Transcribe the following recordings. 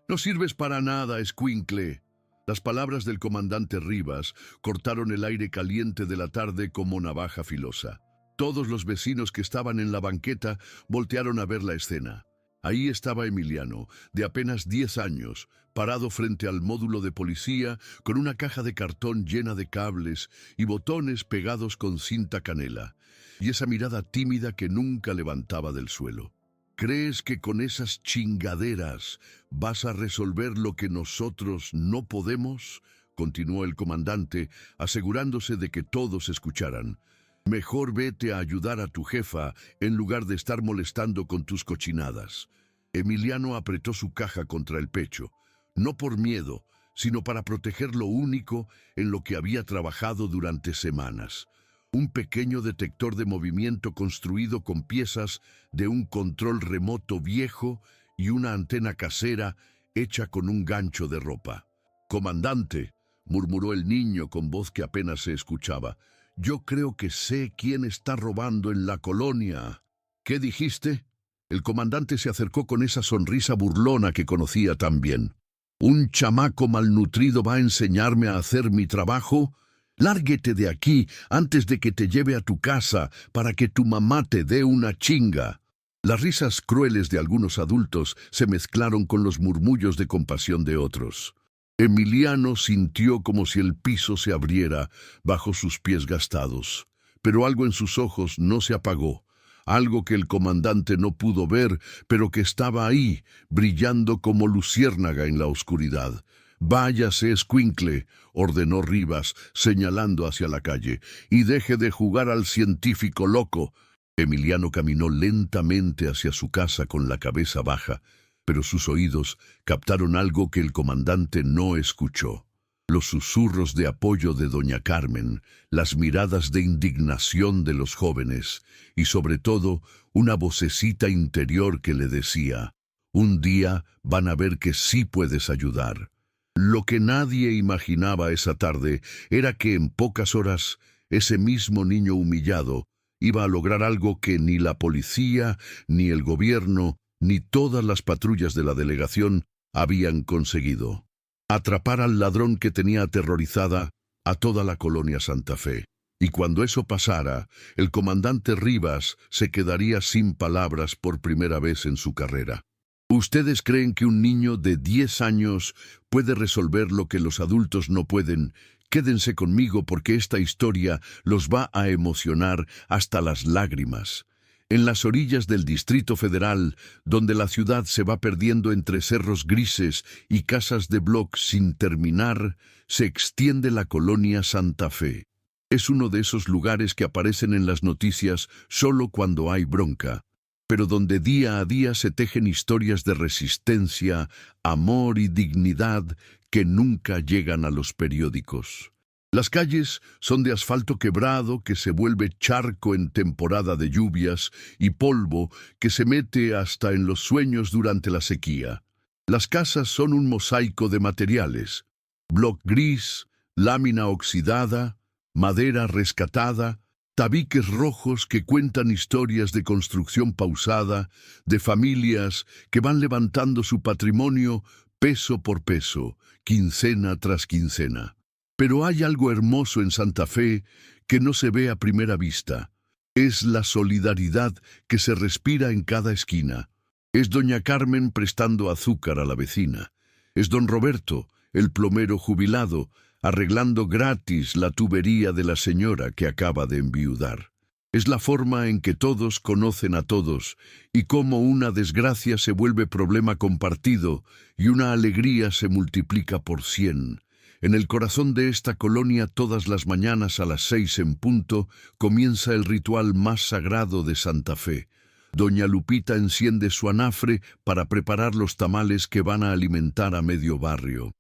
No sirves para nada, escuincle. Las palabras del comandante Rivas cortaron el aire caliente de la tarde como navaja filosa. Todos los vecinos que estaban en la banqueta voltearon a ver la escena. Ahí estaba Emiliano, de apenas 10 años, parado frente al módulo de policía con una caja de cartón llena de cables y botones pegados con cinta canela, y esa mirada tímida que nunca levantaba del suelo. ¿Crees que con esas chingaderas vas a resolver lo que nosotros no podemos?, continuó el comandante, asegurándose de que todos escucharan. Mejor vete a ayudar a tu jefa en lugar de estar molestando con tus cochinadas. Emiliano apretó su caja contra el pecho, no por miedo, sino para proteger lo único en lo que había trabajado durante semanas. Un pequeño detector de movimiento construido con piezas de un control remoto viejo y una antena casera hecha con un gancho de ropa. «Comandante», murmuró el niño con voz que apenas se escuchaba, «yo creo que sé quién está robando en la colonia». «¿Qué dijiste?». El comandante se acercó con esa sonrisa burlona que conocía tan bien. «¿Un chamaco malnutrido va a enseñarme a hacer mi trabajo? Lárguete de aquí antes de que te lleve a tu casa para que tu mamá te dé una chinga». Las risas crueles de algunos adultos se mezclaron con los murmullos de compasión de otros. Emiliano sintió como si el piso se abriera bajo sus pies gastados, pero algo en sus ojos no se apagó, algo que el comandante no pudo ver, pero que estaba ahí, brillando como luciérnaga en la oscuridad. «Váyase, escuincle», ordenó Rivas, señalando hacia la calle, «y deje de jugar al científico loco». Emiliano caminó lentamente hacia su casa con la cabeza baja, pero sus oídos captaron algo que el comandante no escuchó. Los susurros de apoyo de doña Carmen, las miradas de indignación de los jóvenes y sobre todo una vocecita interior que le decía: «Un día van a ver que sí puedes ayudar». Lo que nadie imaginaba esa tarde era que en pocas horas ese mismo niño humillado iba a lograr algo que ni la policía, ni el gobierno, ni todas las patrullas de la delegación habían conseguido: atrapar al ladrón que tenía aterrorizada a toda la colonia Santa Fe. Y cuando eso pasara, el comandante Rivas se quedaría sin palabras por primera vez en su carrera. ¿Ustedes creen que un niño de 10 años puede resolver lo que los adultos no pueden? Quédense conmigo porque esta historia los va a emocionar hasta las lágrimas. En las orillas del Distrito Federal, donde la ciudad se va perdiendo entre cerros grises y casas de bloc sin terminar, se extiende la colonia Santa Fe. Es uno de esos lugares que aparecen en las noticias solo cuando hay bronca, pero donde día a día se tejen historias de resistencia, amor y dignidad que nunca llegan a los periódicos. Las calles son de asfalto quebrado que se vuelve charco en temporada de lluvias y polvo que se mete hasta en los sueños durante la sequía. Las casas son un mosaico de materiales: bloc gris, lámina oxidada, madera rescatada, tabiques rojos que cuentan historias de construcción pausada, de familias que van levantando su patrimonio peso por peso, quincena tras quincena. Pero hay algo hermoso en Santa Fe que no se ve a primera vista. Es la solidaridad que se respira en cada esquina. Es doña Carmen prestando azúcar a la vecina. Es don Roberto, el plomero jubilado, arreglando gratis la tubería de la señora que acaba de enviudar. Es la forma en que todos conocen a todos y cómo una desgracia se vuelve problema compartido y una alegría se multiplica por 100. En el corazón de esta colonia, todas las mañanas a las 6 en punto, comienza el ritual más sagrado de Santa Fe. Doña Lupita enciende su anafre para preparar los tamales que van a alimentar a medio barrio.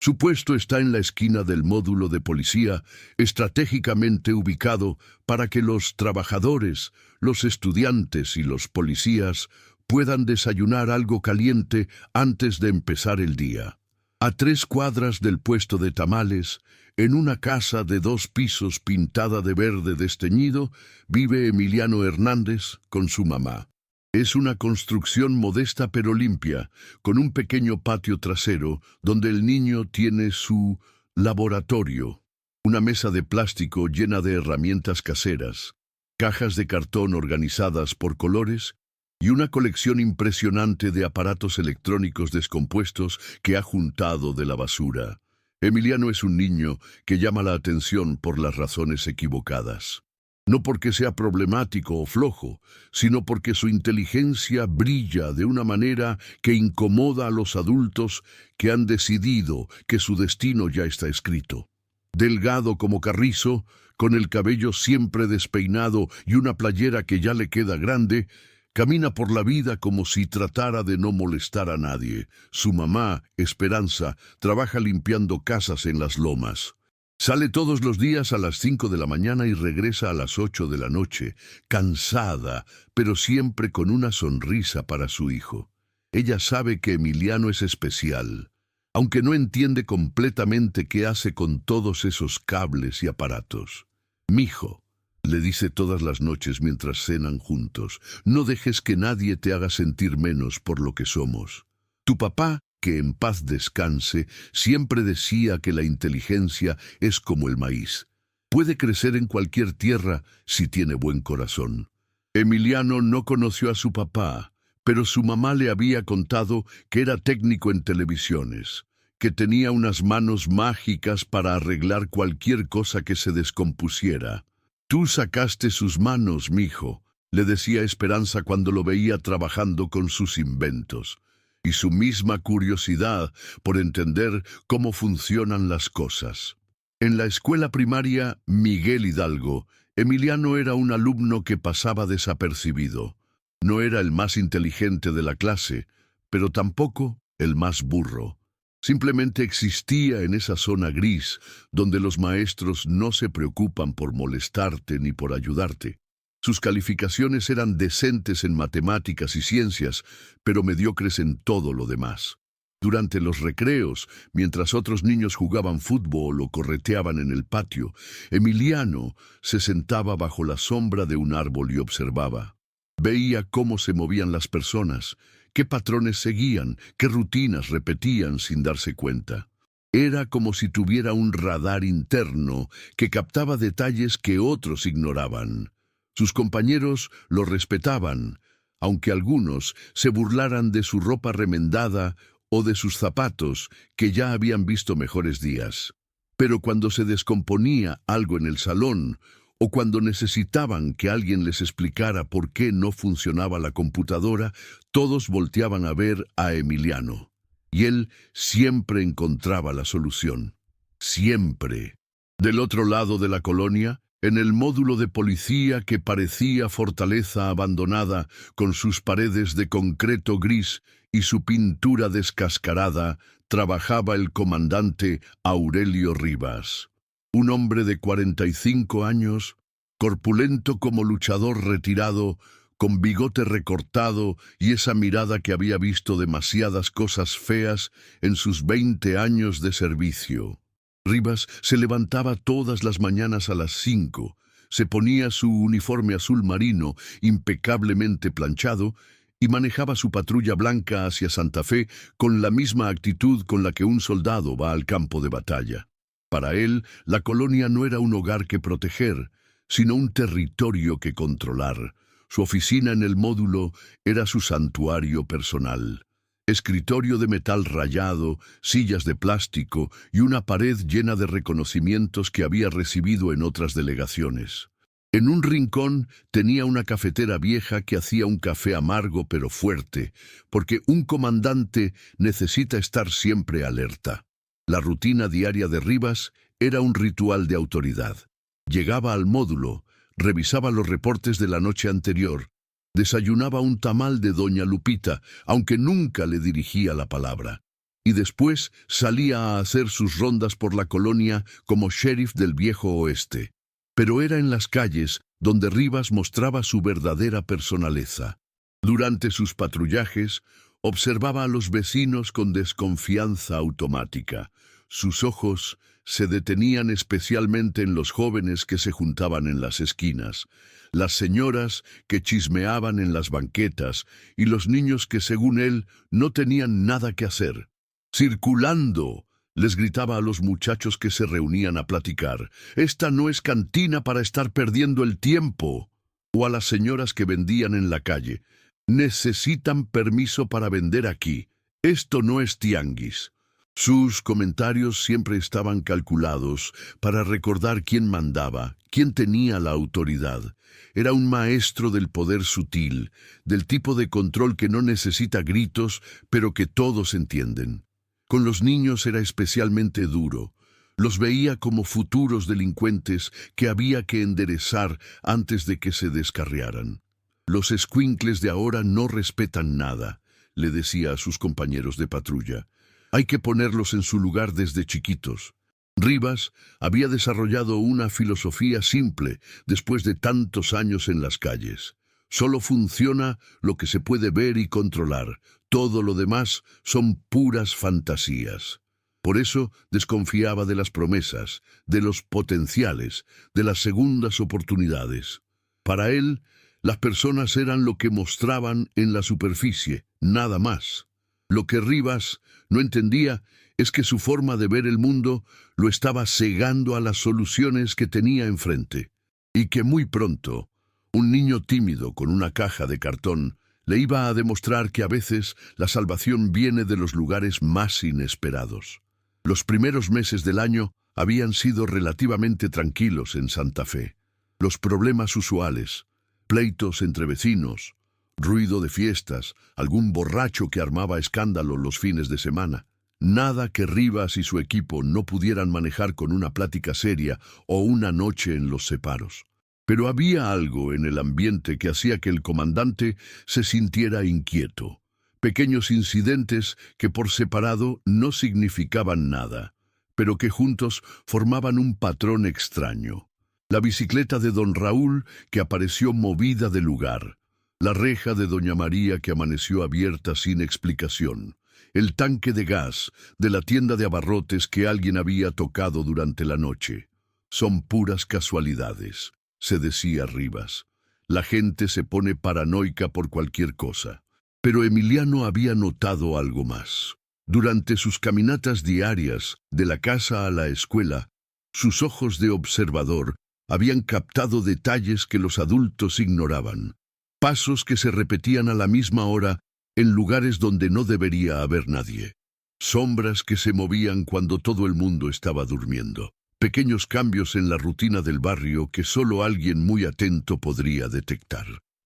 Su puesto está en la esquina del módulo de policía, estratégicamente ubicado para que los trabajadores, los estudiantes y los policías puedan desayunar algo caliente antes de empezar el día. A 3 cuadras del puesto de tamales, en una casa de 2 pisos pintada de verde desteñido, vive Emiliano Hernández con su mamá. Es una construcción modesta pero limpia, con un pequeño patio trasero donde el niño tiene su laboratorio, una mesa de plástico llena de herramientas caseras, cajas de cartón organizadas por colores y una colección impresionante de aparatos electrónicos descompuestos que ha juntado de la basura. Emiliano es un niño que llama la atención por las razones equivocadas. No porque sea problemático o flojo, sino porque su inteligencia brilla de una manera que incomoda a los adultos que han decidido que su destino ya está escrito. Delgado como carrizo, con el cabello siempre despeinado y una playera que ya le queda grande, camina por la vida como si tratara de no molestar a nadie. Su mamá, Esperanza, trabaja limpiando casas en las lomas. Sale todos los días a las 5 de la mañana y regresa a las 8 de la noche, cansada, pero siempre con una sonrisa para su hijo. Ella sabe que Emiliano es especial, aunque no entiende completamente qué hace con todos esos cables y aparatos. «Mijo», le dice todas las noches mientras cenan juntos, «no dejes que nadie te haga sentir menos por lo que somos. Tu papá, que en paz descanse, siempre decía que la inteligencia es como el maíz. Puede crecer en cualquier tierra si tiene buen corazón». Emiliano no conoció a su papá, pero su mamá le había contado que era técnico en televisiones, que tenía unas manos mágicas para arreglar cualquier cosa que se descompusiera. «Tú sacaste sus manos, mijo», le decía Esperanza cuando lo veía trabajando con sus inventos, y su misma curiosidad por entender cómo funcionan las cosas. En la escuela primaria Miguel Hidalgo, Emiliano era un alumno que pasaba desapercibido. No era el más inteligente de la clase, pero tampoco el más burro. Simplemente existía en esa zona gris, donde los maestros no se preocupan por molestarte ni por ayudarte. Sus calificaciones eran decentes en matemáticas y ciencias, pero mediocres en todo lo demás. Durante los recreos, mientras otros niños jugaban fútbol o correteaban en el patio, Emiliano se sentaba bajo la sombra de un árbol y observaba. Veía cómo se movían las personas, qué patrones seguían, qué rutinas repetían sin darse cuenta. Era como si tuviera un radar interno que captaba detalles que otros ignoraban. Sus compañeros lo respetaban, aunque algunos se burlaran de su ropa remendada o de sus zapatos, que ya habían visto mejores días. Pero cuando se descomponía algo en el salón, o cuando necesitaban que alguien les explicara por qué no funcionaba la computadora, todos volteaban a ver a Emiliano. Y él siempre encontraba la solución. Siempre. Del otro lado de la colonia, en el módulo de policía que parecía fortaleza abandonada, con sus paredes de concreto gris y su pintura descascarada, trabajaba el comandante Aurelio Rivas. Un hombre de 45 años, corpulento como luchador retirado, con bigote recortado y esa mirada que había visto demasiadas cosas feas en sus 20 años de servicio. Rivas se levantaba todas las mañanas a las 5, se ponía su uniforme azul marino impecablemente planchado y manejaba su patrulla blanca hacia Santa Fe con la misma actitud con la que un soldado va al campo de batalla. Para él, la colonia no era un hogar que proteger, sino un territorio que controlar. Su oficina en el módulo era su santuario personal. Escritorio de metal rayado, sillas de plástico y una pared llena de reconocimientos que había recibido en otras delegaciones. En un rincón tenía una cafetera vieja que hacía un café amargo pero fuerte, porque un comandante necesita estar siempre alerta. La rutina diaria de Rivas era un ritual de autoridad. Llegaba al módulo, revisaba los reportes de la noche anterior, desayunaba un tamal de doña Lupita, aunque nunca le dirigía la palabra, y después salía a hacer sus rondas por la colonia como sheriff del viejo oeste. Pero era en las calles donde Rivas mostraba su verdadera personaleza. Durante sus patrullajes, observaba a los vecinos con desconfianza automática. Sus ojos se detenían especialmente en los jóvenes que se juntaban en las esquinas, las señoras que chismeaban en las banquetas y los niños que, según él, no tenían nada que hacer. «Circulando», les gritaba a los muchachos que se reunían a platicar, «esta no es cantina para estar perdiendo el tiempo». O a las señoras que vendían en la calle, «necesitan permiso para vender aquí. Esto no es tianguis». Sus comentarios siempre estaban calculados para recordar quién mandaba, quién tenía la autoridad. Era un maestro del poder sutil, del tipo de control que no necesita gritos, pero que todos entienden. Con los niños era especialmente duro. Los veía como futuros delincuentes que había que enderezar antes de que se descarriaran. «Los escuincles de ahora no respetan nada», le decía a sus compañeros de patrulla. «Hay que ponerlos en su lugar desde chiquitos». Rivas había desarrollado una filosofía simple después de tantos años en las calles. Solo funciona lo que se puede ver y controlar. Todo lo demás son puras fantasías. Por eso desconfiaba de las promesas, de los potenciales, de las segundas oportunidades. Para él, las personas eran lo que mostraban en la superficie, nada más. Lo que Rivas no entendía es que su forma de ver el mundo lo estaba cegando a las soluciones que tenía enfrente, y que muy pronto, un niño tímido con una caja de cartón le iba a demostrar que a veces la salvación viene de los lugares más inesperados. Los primeros meses del año habían sido relativamente tranquilos en Santa Fe. Los problemas usuales, pleitos entre vecinos, ruido de fiestas, algún borracho que armaba escándalo los fines de semana. Nada que Rivas y su equipo no pudieran manejar con una plática seria o una noche en los separos. Pero había algo en el ambiente que hacía que el comandante se sintiera inquieto. Pequeños incidentes que por separado no significaban nada, pero que juntos formaban un patrón extraño. La bicicleta de don Raúl que apareció movida de lugar. La reja de doña María que amaneció abierta sin explicación. El tanque de gas de la tienda de abarrotes que alguien había tocado durante la noche. Son puras casualidades, se decía Rivas. La gente se pone paranoica por cualquier cosa. Pero Emiliano había notado algo más. Durante sus caminatas diarias de la casa a la escuela, sus ojos de observador habían captado detalles que los adultos ignoraban. Pasos que se repetían a la misma hora en lugares donde no debería haber nadie. Sombras que se movían cuando todo el mundo estaba durmiendo. Pequeños cambios en la rutina del barrio que solo alguien muy atento podría detectar.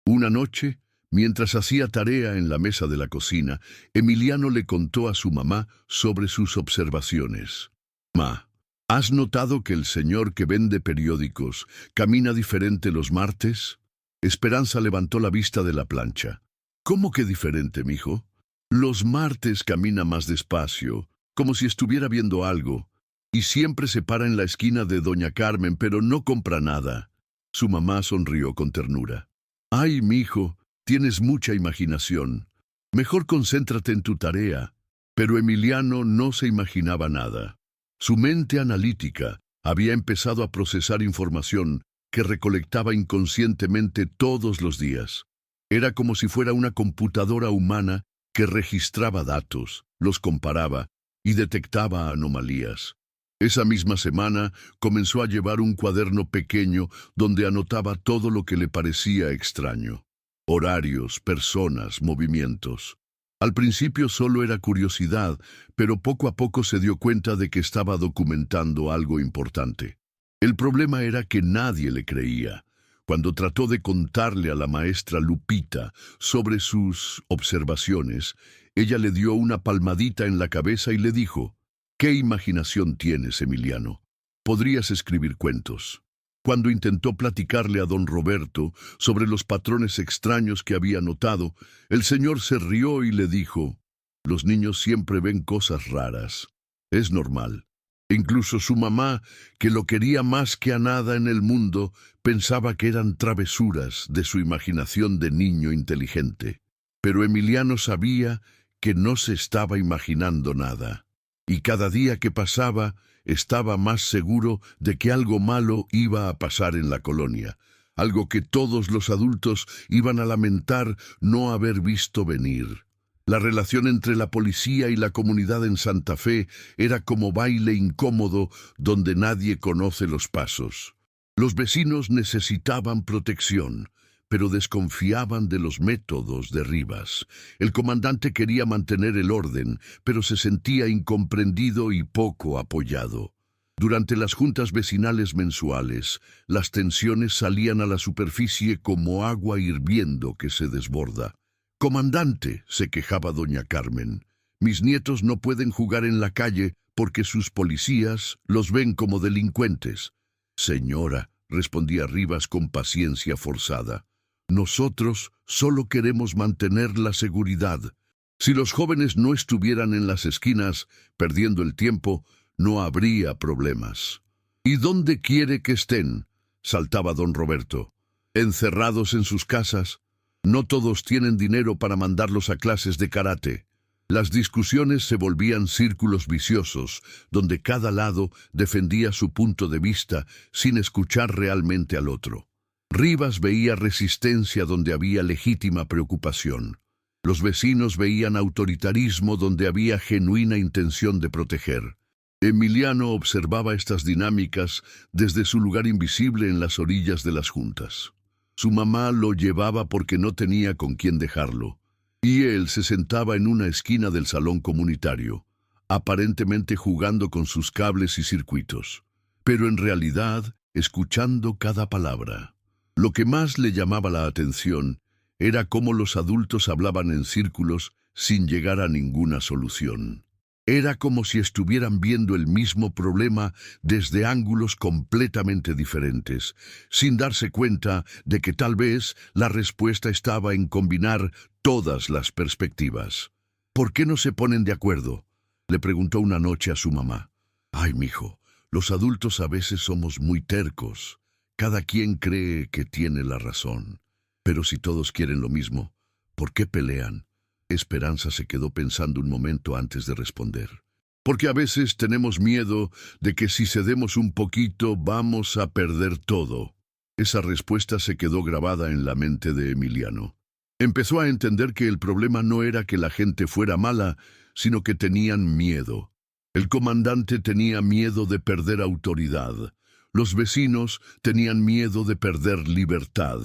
Una noche, mientras hacía tarea en la mesa de la cocina, Emiliano le contó a su mamá sobre sus observaciones. «Ma, ¿has notado que el señor que vende periódicos camina diferente los martes?» Esperanza levantó la vista de la plancha. «¿Cómo que diferente, mijo?» «Los martes camina más despacio, como si estuviera viendo algo, y siempre se para en la esquina de doña Carmen, pero no compra nada». Su mamá sonrió con ternura. «Ay, mijo, tienes mucha imaginación. Mejor concéntrate en tu tarea». Pero Emiliano no se imaginaba nada. Su mente analítica había empezado a procesar información que recolectaba inconscientemente todos los días. Era como si fuera una computadora humana que registraba datos, los comparaba y detectaba anomalías. Esa misma semana comenzó a llevar un cuaderno pequeño donde anotaba todo lo que le parecía extraño. Horarios, personas, movimientos. Al principio solo era curiosidad, pero poco a poco se dio cuenta de que estaba documentando algo importante. El problema era que nadie le creía. Cuando trató de contarle a la maestra Lupita sobre sus observaciones, ella le dio una palmadita en la cabeza y le dijo: «¿Qué imaginación tienes, Emiliano? Podrías escribir cuentos». Cuando intentó platicarle a don Roberto sobre los patrones extraños que había notado, el señor se rió y le dijo: «Los niños siempre ven cosas raras. Es normal». Incluso su mamá, que lo quería más que a nada en el mundo, pensaba que eran travesuras de su imaginación de niño inteligente. Pero Emiliano sabía que no se estaba imaginando nada. y cada día que pasaba estaba más seguro de que algo malo iba a pasar en la colonia, algo que todos los adultos iban a lamentar no haber visto venir. La relación entre la policía y la comunidad en Santa Fe era como baile incómodo donde nadie conoce los pasos. Los vecinos necesitaban protección, pero desconfiaban de los métodos de Rivas. El comandante quería mantener el orden, pero se sentía incomprendido y poco apoyado. Durante las juntas vecinales mensuales, las tensiones salían a la superficie como agua hirviendo que se desborda. «Comandante», se quejaba doña Carmen, «mis nietos no pueden jugar en la calle porque sus policías los ven como delincuentes». «Señora», respondía Rivas con paciencia forzada, «nosotros solo queremos mantener la seguridad. Si los jóvenes no estuvieran en las esquinas perdiendo el tiempo, no habría problemas». «¿Y dónde quiere que estén?», saltaba don Roberto. «¿Encerrados en sus casas? No todos tienen dinero para mandarlos a clases de karate». Las discusiones se volvían círculos viciosos, donde cada lado defendía su punto de vista sin escuchar realmente al otro. Rivas veía resistencia donde había legítima preocupación. Los vecinos veían autoritarismo donde había genuina intención de proteger. Emiliano observaba estas dinámicas desde su lugar invisible en las orillas de las juntas. Su mamá lo llevaba porque no tenía con quién dejarlo, y él se sentaba en una esquina del salón comunitario, aparentemente jugando con sus cables y circuitos, pero en realidad escuchando cada palabra. Lo que más le llamaba la atención era cómo los adultos hablaban en círculos sin llegar a ninguna solución. Era como si estuvieran viendo el mismo problema desde ángulos completamente diferentes, sin darse cuenta de que tal vez la respuesta estaba en combinar todas las perspectivas. «¿Por qué no se ponen de acuerdo?», le preguntó una noche a su mamá. «Ay, mijo, los adultos a veces somos muy tercos. Cada quien cree que tiene la razón. Pero si todos quieren lo mismo, ¿por qué pelean?». Esperanza se quedó pensando un momento antes de responder. «Porque a veces tenemos miedo de que si cedemos un poquito vamos a perder todo». Esa respuesta se quedó grabada en la mente de Emiliano. Empezó a entender que el problema no era que la gente fuera mala, sino que tenían miedo. El comandante tenía miedo de perder autoridad. Los vecinos tenían miedo de perder libertad,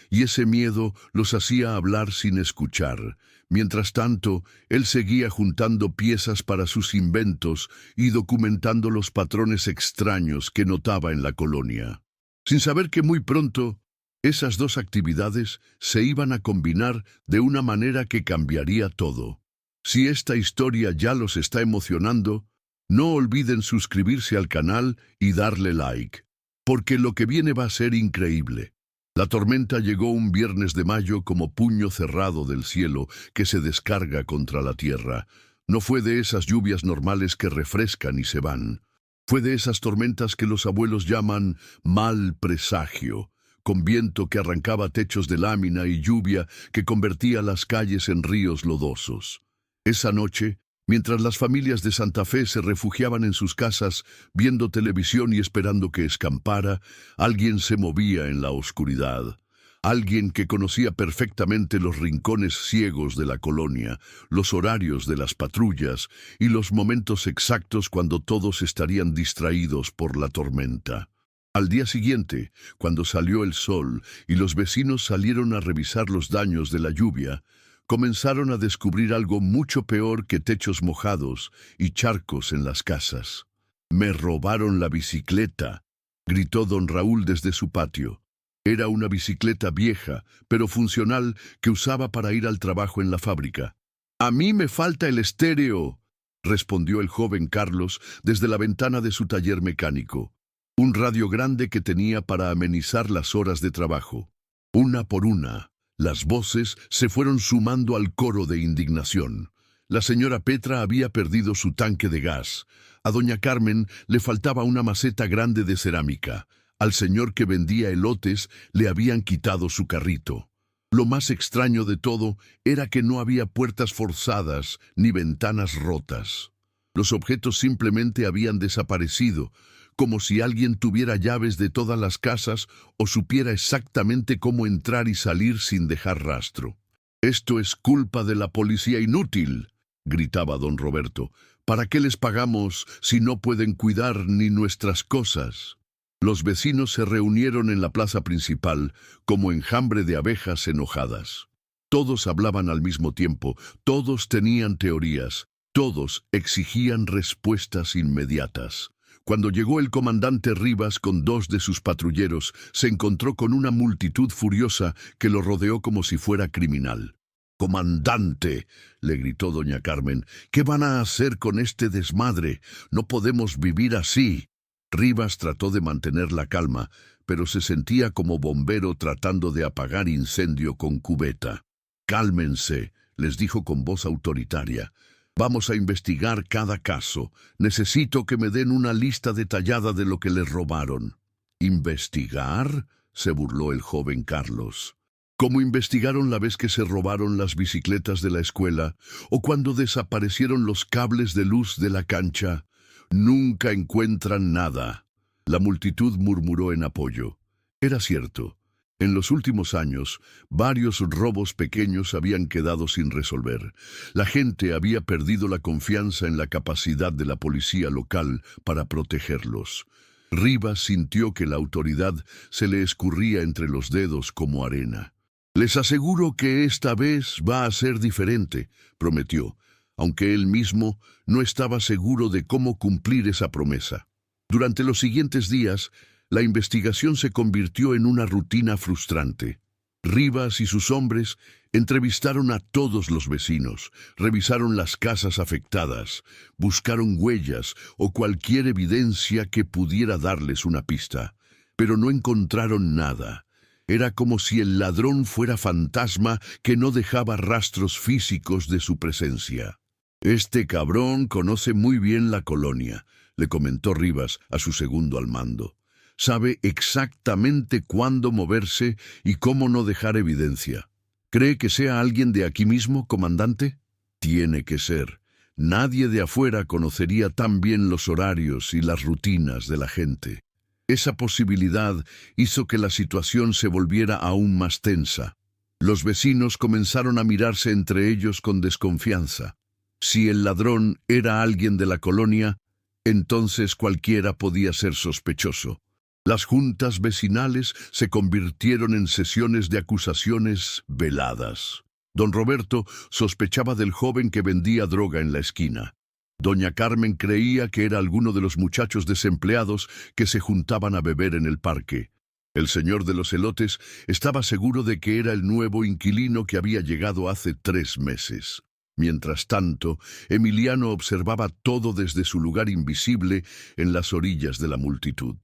y ese miedo los hacía hablar sin escuchar. Mientras tanto, él seguía juntando piezas para sus inventos y documentando los patrones extraños que notaba en la colonia, sin saber que muy pronto esas dos actividades se iban a combinar de una manera que cambiaría todo. Si esta historia ya los está emocionando, no olviden suscribirse al canal y darle like, porque lo que viene va a ser increíble. La tormenta llegó un viernes de mayo como puño cerrado del cielo que se descarga contra la tierra. No fue de esas lluvias normales que refrescan y se van. Fue de esas tormentas que los abuelos llaman mal presagio, con viento que arrancaba techos de lámina y lluvia que convertía las calles en ríos lodosos. Esa noche, mientras las familias de Santa Fe se refugiaban en sus casas, viendo televisión y esperando que escampara, alguien se movía en la oscuridad. Alguien que conocía perfectamente los rincones ciegos de la colonia, los horarios de las patrullas y los momentos exactos cuando todos estarían distraídos por la tormenta. Al día siguiente, cuando salió el sol y los vecinos salieron a revisar los daños de la lluvia, comenzaron a descubrir algo mucho peor que techos mojados y charcos en las casas. «Me robaron la bicicleta», gritó don Raúl desde su patio. Era una bicicleta vieja, pero funcional, que usaba para ir al trabajo en la fábrica. «A mí me falta el estéreo», respondió el joven Carlos desde la ventana de su taller mecánico. Un radio grande que tenía para amenizar las horas de trabajo. Una por una, las voces se fueron sumando al coro de indignación. La señora Petra había perdido su tanque de gas. A doña Carmen le faltaba una maceta grande de cerámica. Al señor que vendía elotes le habían quitado su carrito. Lo más extraño de todo era que no había puertas forzadas ni ventanas rotas. Los objetos simplemente habían desaparecido, como si alguien tuviera llaves de todas las casas o supiera exactamente cómo entrar y salir sin dejar rastro. «Esto es culpa de la policía inútil», gritaba don Roberto. «¿Para qué les pagamos si no pueden cuidar ni nuestras cosas?» Los vecinos se reunieron en la plaza principal como enjambre de abejas enojadas. Todos hablaban al mismo tiempo, todos tenían teorías, todos exigían respuestas inmediatas. Cuando llegó el comandante Rivas con 2 de sus patrulleros, se encontró con una multitud furiosa que lo rodeó como si fuera criminal. «Comandante», le gritó doña Carmen, «¿qué van a hacer con este desmadre? No podemos vivir así». Rivas trató de mantener la calma, pero se sentía como bombero tratando de apagar incendio con cubeta. «Cálmense», les dijo con voz autoritaria. «Vamos a investigar cada caso. Necesito que me den una lista detallada de lo que les robaron». «¿Investigar?», se burló el joven Carlos. «¿Cómo investigaron la vez que se robaron las bicicletas de la escuela o cuando desaparecieron los cables de luz de la cancha? Nunca encuentran nada». La multitud murmuró en apoyo. Era cierto. En los últimos años, varios robos pequeños habían quedado sin resolver. La gente había perdido la confianza en la capacidad de la policía local para protegerlos. Rivas sintió que la autoridad se le escurría entre los dedos como arena. «Les aseguro que esta vez va a ser diferente», prometió, aunque él mismo no estaba seguro de cómo cumplir esa promesa. Durante los siguientes días, la investigación se convirtió en una rutina frustrante. Rivas y sus hombres entrevistaron a todos los vecinos, revisaron las casas afectadas, buscaron huellas o cualquier evidencia que pudiera darles una pista, pero no encontraron nada. Era como si el ladrón fuera fantasma que no dejaba rastros físicos de su presencia. «Este cabrón conoce muy bien la colonia», le comentó Rivas a su segundo al mando. «Sabe exactamente cuándo moverse y cómo no dejar evidencia. ¿Cree que sea alguien de aquí mismo, comandante?» «Tiene que ser. Nadie de afuera conocería tan bien los horarios y las rutinas de la gente». Esa posibilidad hizo que la situación se volviera aún más tensa. Los vecinos comenzaron a mirarse entre ellos con desconfianza. Si el ladrón era alguien de la colonia, entonces cualquiera podía ser sospechoso. Las juntas vecinales se convirtieron en sesiones de acusaciones veladas. Don Roberto sospechaba del joven que vendía droga en la esquina. Doña Carmen creía que era alguno de los muchachos desempleados que se juntaban a beber en el parque. El señor de los elotes estaba seguro de que era el nuevo inquilino que había llegado hace 3 meses. Mientras tanto, Emiliano observaba todo desde su lugar invisible en las orillas de la multitud.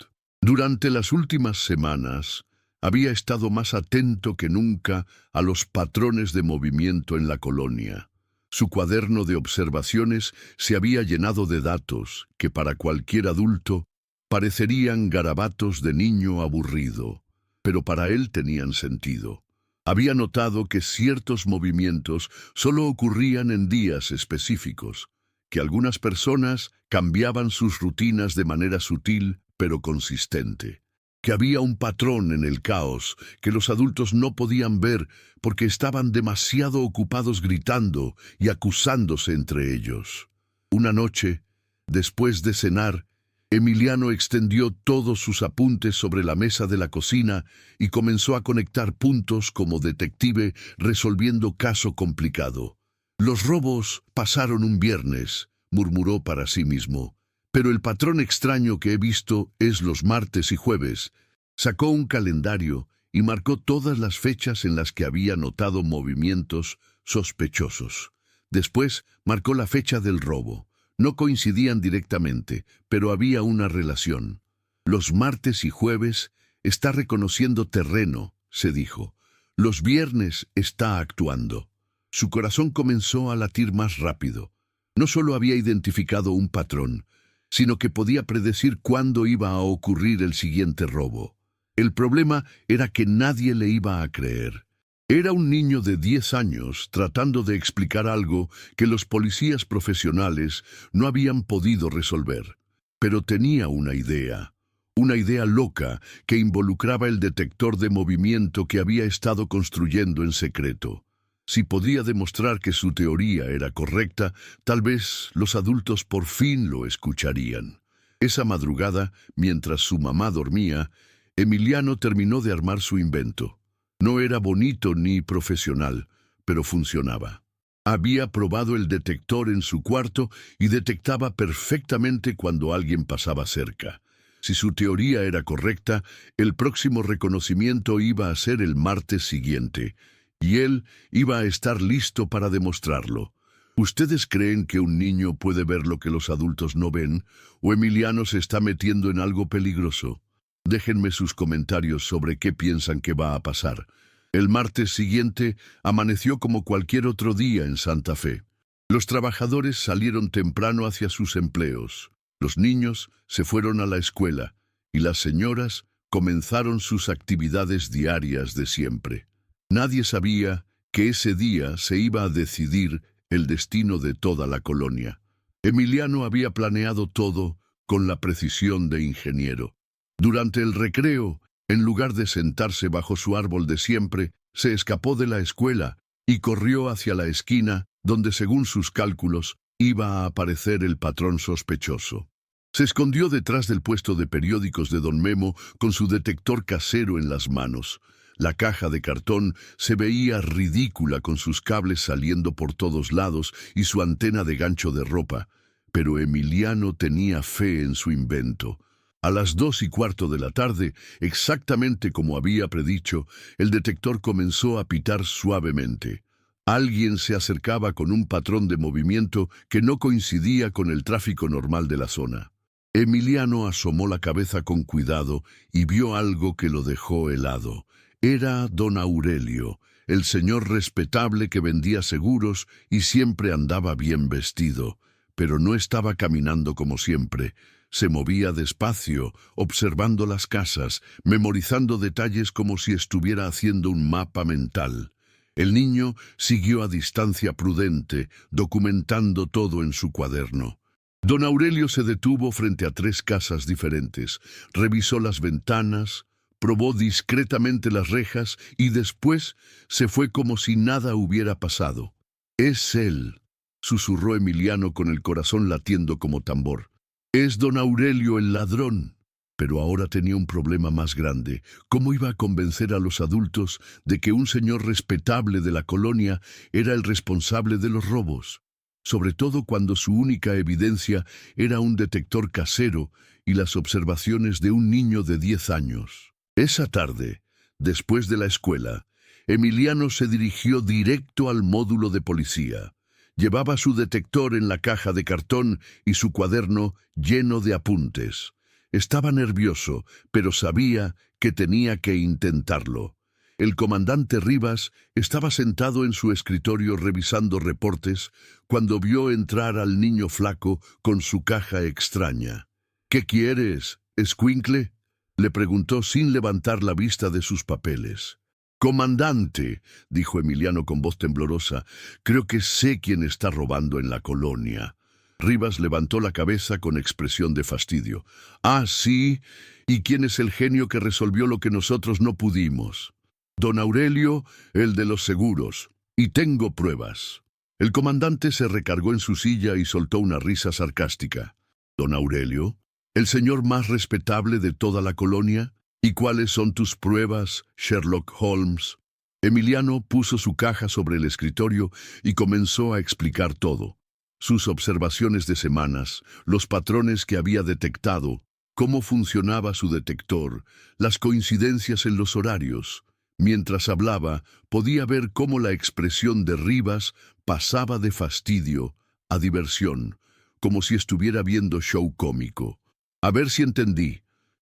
Durante las últimas semanas, había estado más atento que nunca a los patrones de movimiento en la colonia. Su cuaderno de observaciones se había llenado de datos que para cualquier adulto parecerían garabatos de niño aburrido, pero para él tenían sentido. Había notado que ciertos movimientos solo ocurrían en días específicos, que algunas personas cambiaban sus rutinas de manera sutil pero consistente, que había un patrón en el caos que los adultos no podían ver porque estaban demasiado ocupados gritando y acusándose entre ellos. Una noche, después de cenar, Emiliano extendió todos sus apuntes sobre la mesa de la cocina y comenzó a conectar puntos como detective resolviendo caso complicado. «Los robos pasaron un viernes», murmuró para sí mismo, «pero el patrón extraño que he visto es los martes y jueves». Sacó un calendario y marcó todas las fechas en las que había notado movimientos sospechosos. Después marcó la fecha del robo. No coincidían directamente, pero había una relación. «Los martes y jueves está reconociendo terreno», se dijo. «Los viernes está actuando». Su corazón comenzó a latir más rápido. No solo había identificado un patrón, sino que podía predecir cuándo iba a ocurrir el siguiente robo. El problema era que nadie le iba a creer. Era un niño de 10 años tratando de explicar algo que los policías profesionales no habían podido resolver. Pero tenía una idea loca que involucraba el detector de movimiento que había estado construyendo en secreto. Si podía demostrar que su teoría era correcta, tal vez los adultos por fin lo escucharían. Esa madrugada, mientras su mamá dormía, Emiliano terminó de armar su invento. No era bonito ni profesional, pero funcionaba. Había probado el detector en su cuarto y detectaba perfectamente cuando alguien pasaba cerca. Si su teoría era correcta, el próximo reconocimiento iba a ser el martes siguiente, y él iba a estar listo para demostrarlo. ¿Ustedes creen que un niño puede ver lo que los adultos no ven, o Emiliano se está metiendo en algo peligroso? Déjenme sus comentarios sobre qué piensan que va a pasar. El martes siguiente amaneció como cualquier otro día en Santa Fe. Los trabajadores salieron temprano hacia sus empleos. Los niños se fueron a la escuela y las señoras comenzaron sus actividades diarias de siempre. Nadie sabía que ese día se iba a decidir el destino de toda la colonia. Emiliano había planeado todo con la precisión de ingeniero. Durante el recreo, en lugar de sentarse bajo su árbol de siempre, se escapó de la escuela y corrió hacia la esquina donde, según sus cálculos, iba a aparecer el patrón sospechoso. Se escondió detrás del puesto de periódicos de don Memo con su detector casero en las manos. La caja de cartón se veía ridícula con sus cables saliendo por todos lados y su antena de gancho de ropa, pero Emiliano tenía fe en su invento. A las 2:15 de la tarde, exactamente como había predicho, el detector comenzó a pitar suavemente. Alguien se acercaba con un patrón de movimiento que no coincidía con el tráfico normal de la zona. Emiliano asomó la cabeza con cuidado y vio algo que lo dejó helado. Era don Aurelio, el señor respetable que vendía seguros y siempre andaba bien vestido, pero no estaba caminando como siempre. Se movía despacio, observando las casas, memorizando detalles como si estuviera haciendo un mapa mental. El niño siguió a distancia prudente, documentando todo en su cuaderno. Don Aurelio se detuvo frente a 3 casas diferentes, revisó las ventanas, probó discretamente las rejas y después se fue como si nada hubiera pasado. «Es él», susurró Emiliano con el corazón latiendo como tambor. «Es don Aurelio el ladrón». Pero ahora tenía un problema más grande. ¿Cómo iba a convencer a los adultos de que un señor respetable de la colonia era el responsable de los robos? Sobre todo cuando su única evidencia era un detector casero y las observaciones de un niño de 10 años. Esa tarde, después de la escuela, Emiliano se dirigió directo al módulo de policía. Llevaba su detector en la caja de cartón y su cuaderno lleno de apuntes. Estaba nervioso, pero sabía que tenía que intentarlo. El comandante Rivas estaba sentado en su escritorio revisando reportes cuando vio entrar al niño flaco con su caja extraña. «¿Qué quieres, escuincle?», le preguntó sin levantar la vista de sus papeles. «Comandante», dijo Emiliano con voz temblorosa, «creo que sé quién está robando en la colonia». Rivas levantó la cabeza con expresión de fastidio. «Ah, sí, ¿y quién es el genio que resolvió lo que nosotros no pudimos?» «Don Aurelio, el de los seguros, y tengo pruebas». El comandante se recargó en su silla y soltó una risa sarcástica. «¿Don Aurelio? ¿El señor más respetable de toda la colonia? ¿Y cuáles son tus pruebas, Sherlock Holmes?» Emiliano puso su caja sobre el escritorio y comenzó a explicar todo. Sus observaciones de semanas, los patrones que había detectado, cómo funcionaba su detector, las coincidencias en los horarios. Mientras hablaba, podía ver cómo la expresión de Rivas pasaba de fastidio a diversión, como si estuviera viendo show cómico. «A ver si entendí»,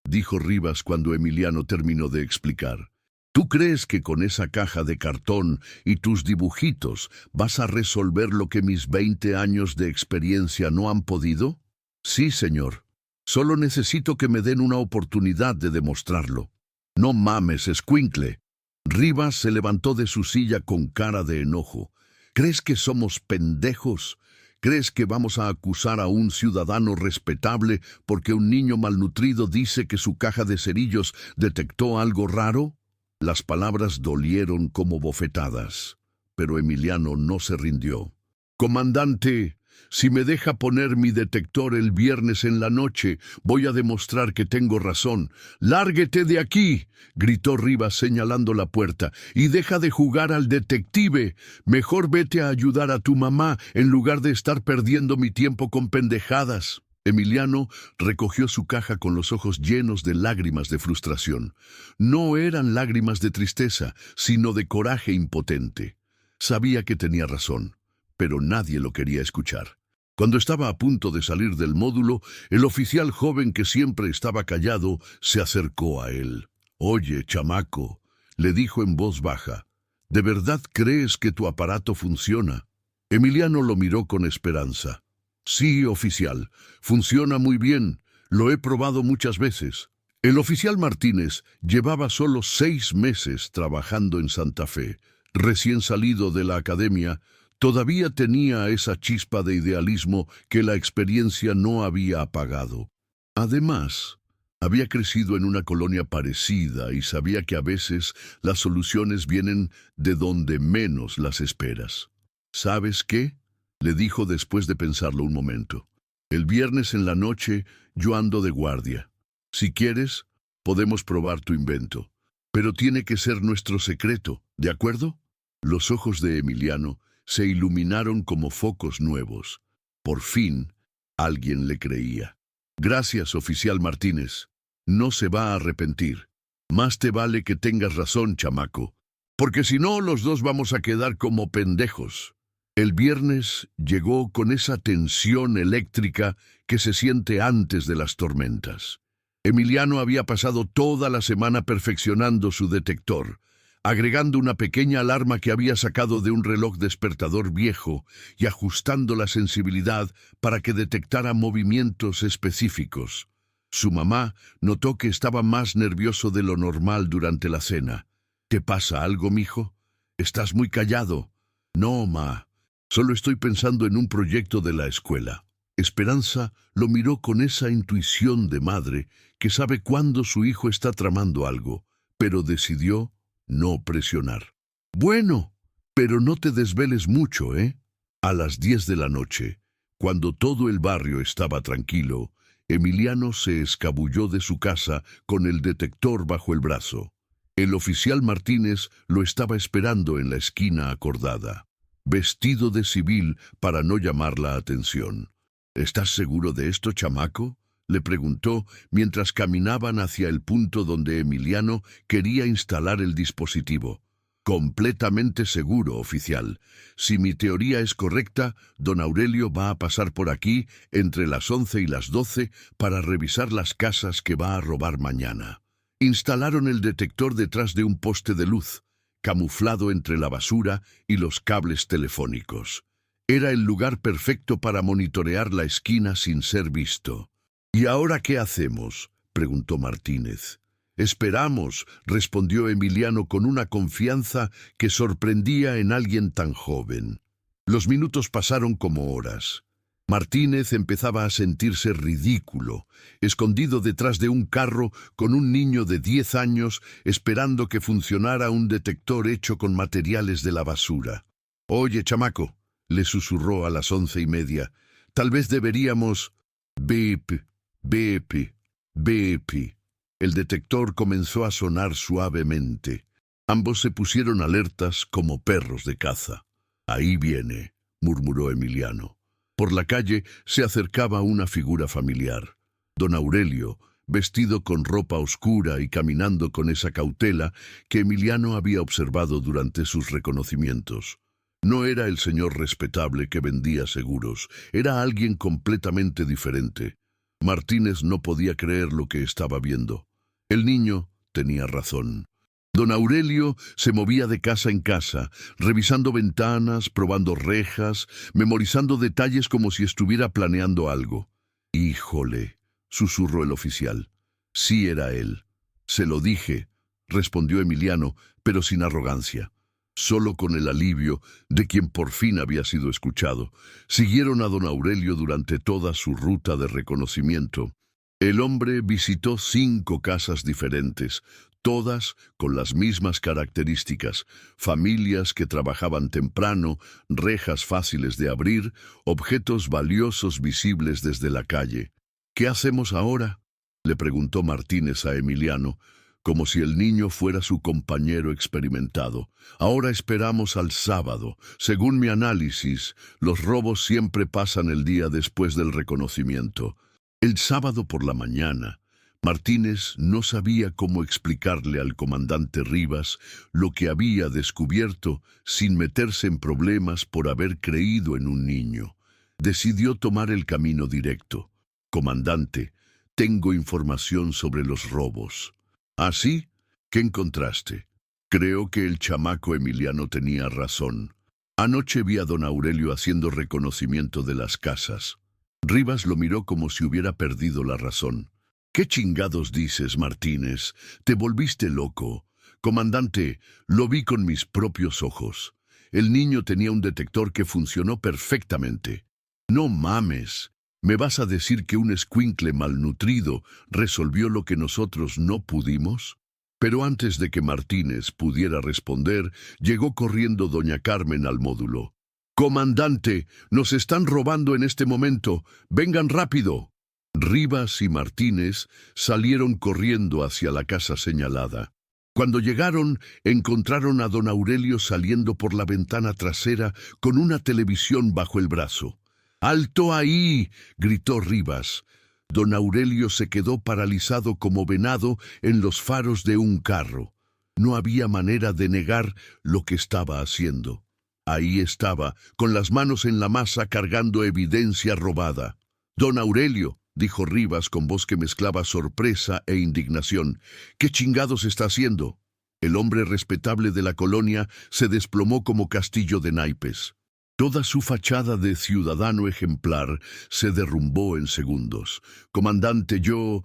dijo Rivas cuando Emiliano terminó de explicar. «¿Tú crees que con esa caja de cartón y tus dibujitos vas a resolver lo que mis 20 años de experiencia no han podido?» «Sí, señor. Solo necesito que me den una oportunidad de demostrarlo». «No mames, escuincle. Rivas se levantó de su silla con cara de enojo. ¿Crees que somos pendejos? ¿Crees que vamos a acusar a un ciudadano respetable porque un niño malnutrido dice que su caja de cerillos detectó algo raro? Las palabras dolieron como bofetadas, pero Emiliano no se rindió. Comandante, si me deja poner mi detector el viernes en la noche, voy a demostrar que tengo razón. ¡Lárguete de aquí!, gritó Rivas señalando la puerta, y deja de jugar al detective. Mejor vete a ayudar a tu mamá en lugar de estar perdiendo mi tiempo con pendejadas. Emiliano recogió su caja con los ojos llenos de lágrimas de frustración. No eran lágrimas de tristeza, sino de coraje impotente. Sabía que tenía razón, pero nadie lo quería escuchar. Cuando estaba a punto de salir del módulo, el oficial joven que siempre estaba callado se acercó a él. «Oye, chamaco», le dijo en voz baja, «¿de verdad crees que tu aparato funciona?» Emiliano lo miró con esperanza. «Sí, oficial, funciona muy bien. Lo he probado muchas veces». El oficial Martínez llevaba solo 6 meses trabajando en Santa Fe. Recién salido de la academia, todavía tenía esa chispa de idealismo que la experiencia no había apagado. Además, había crecido en una colonia parecida y sabía que a veces las soluciones vienen de donde menos las esperas. «¿Sabes qué?», le dijo después de pensarlo un momento. «El viernes en la noche yo ando de guardia. Si quieres, podemos probar tu invento. Pero tiene que ser nuestro secreto, ¿de acuerdo?» Los ojos de Emiliano se iluminaron como focos nuevos. Por fin, alguien le creía. «Gracias, oficial Martínez. No se va a arrepentir. Más te vale que tengas razón, chamaco, porque si no, los dos vamos a quedar como pendejos». El viernes llegó con esa tensión eléctrica que se siente antes de las tormentas. Emiliano había pasado toda la semana perfeccionando su detector, agregando una pequeña alarma que había sacado de un reloj despertador viejo y ajustando la sensibilidad para que detectara movimientos específicos. Su mamá notó que estaba más nervioso de lo normal durante la cena. «¿Te pasa algo, mijo? Estás muy callado». «No, ma. Solo estoy pensando en un proyecto de la escuela». Esperanza lo miró con esa intuición de madre que sabe cuándo su hijo está tramando algo, pero decidió no presionar. «Bueno, pero no te desveles mucho, ¿eh?» A las 10 de la noche, cuando todo el barrio estaba tranquilo, Emiliano se escabulló de su casa con el detector bajo el brazo. El oficial Martínez lo estaba esperando en la esquina acordada, vestido de civil para no llamar la atención. «¿Estás seguro de esto, chamaco?», le preguntó mientras caminaban hacia el punto donde Emiliano quería instalar el dispositivo. «Completamente seguro, oficial. Si mi teoría es correcta, don Aurelio va a pasar por aquí entre las 11 y las 12 para revisar las casas que va a robar mañana». Instalaron el detector detrás de un poste de luz, camuflado entre la basura y los cables telefónicos. Era el lugar perfecto para monitorear la esquina sin ser visto. «¿Y ahora qué hacemos?», preguntó Martínez. «Esperamos», respondió Emiliano con una confianza que sorprendía en alguien tan joven. Los minutos pasaron como horas. Martínez empezaba a sentirse ridículo, escondido detrás de un carro con un niño de 10 años esperando que funcionara un detector hecho con materiales de la basura. «Oye, chamaco», le susurró a las 11:30, «tal vez deberíamos...» «Beep, beep, beep». El detector comenzó a sonar suavemente. Ambos se pusieron alertas como perros de caza. «Ahí viene», murmuró Emiliano. Por la calle se acercaba una figura familiar. Don Aurelio, vestido con ropa oscura y caminando con esa cautela que Emiliano había observado durante sus reconocimientos. No era el señor respetable que vendía seguros, era alguien completamente diferente. Martínez no podía creer lo que estaba viendo. El niño tenía razón. Don Aurelio se movía de casa en casa, revisando ventanas, probando rejas, memorizando detalles como si estuviera planeando algo. «Híjole», susurró el oficial. «Sí era él. Se lo dije. respondió Emiliano, pero sin arrogancia. Solo con el alivio de quien por fin había sido escuchado. Siguieron a don Aurelio durante toda su ruta de reconocimiento. El hombre visitó 5 casas diferentes, todas con las mismas características: familias que trabajaban temprano, rejas fáciles de abrir, objetos valiosos visibles desde la calle. ¿Qué hacemos ahora?, le preguntó Martínez a Emiliano, como si el niño fuera su compañero experimentado. Ahora esperamos al sábado. Según mi análisis, los robos siempre pasan el día después del reconocimiento. El sábado por la mañana, Martínez no sabía cómo explicarle al comandante Rivas lo que había descubierto sin meterse en problemas por haber creído en un niño. Decidió tomar el camino directo. Comandante, tengo información sobre los robos. ¿Ah, sí? ¿Qué encontraste? Creo que el chamaco Emiliano tenía razón. Anoche vi a don Aurelio haciendo reconocimiento de las casas. Rivas lo miró como si hubiera perdido la razón. ¿Qué chingados dices, Martínez? Te volviste loco. Comandante, lo vi con mis propios ojos. El niño tenía un detector que funcionó perfectamente. No mames. ¿Me vas a decir que un escuincle malnutrido resolvió lo que nosotros no pudimos? Pero antes de que Martínez pudiera responder, llegó corriendo doña Carmen al módulo. «Comandante, nos están robando en este momento. ¡Vengan rápido!». Rivas y Martínez salieron corriendo hacia la casa señalada. Cuando llegaron, encontraron a don Aurelio saliendo por la ventana trasera con una televisión bajo el brazo. «¡Alto ahí!», gritó Rivas. Don Aurelio se quedó paralizado como venado en los faros de un carro. No había manera de negar lo que estaba haciendo. Ahí estaba, con las manos en la masa, cargando evidencia robada. «Don Aurelio», dijo Rivas con voz que mezclaba sorpresa e indignación, «¿qué chingados está haciendo?». El hombre respetable de la colonia se desplomó como castillo de naipes. Toda su fachada de ciudadano ejemplar se derrumbó en segundos. «Comandante, yo